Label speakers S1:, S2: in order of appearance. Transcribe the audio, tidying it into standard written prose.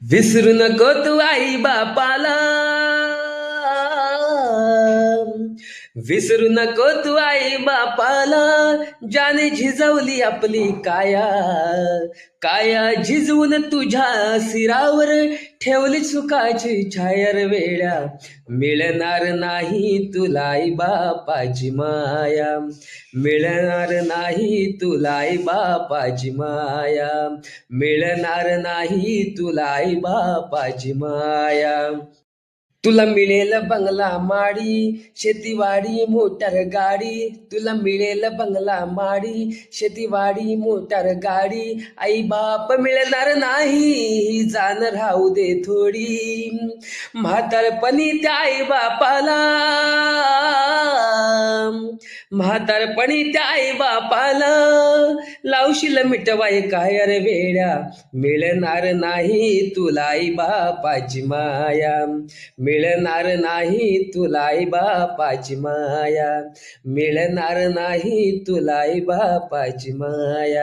S1: विसरू नको तू आई बापाला. विसरू नको तू आई बापाला. ज्याने झिजवली आपली काया, काया झिजवून तुझ्या सिरावर ठेवली सुखाची छायर वेड्या. मिळणार नाही तुला आई बापाची माया, मिळणार नाही तुला आई बापाची माया, मिळणार नाही तुला आई बापाची माया. तुला मिळेल बंगला माडी, शेतीवाडी मोटार गाडी. तुला मिळेल बंगला माडी, शेतीवाडी मोटार गाडी. आई बाप मिळणार नाही जाण राहू दे थोडी. म्हातारपणी त्या आई बापाला, म्हातारपणी त्या आई बापाला लावशील मिटवाय काय रे वेड्या. मिळणार नाही तुला आई बापाची माया, मिळणार नाही तुला आई बापाची माया, मिळणार नाही तुला आई बापाची माया.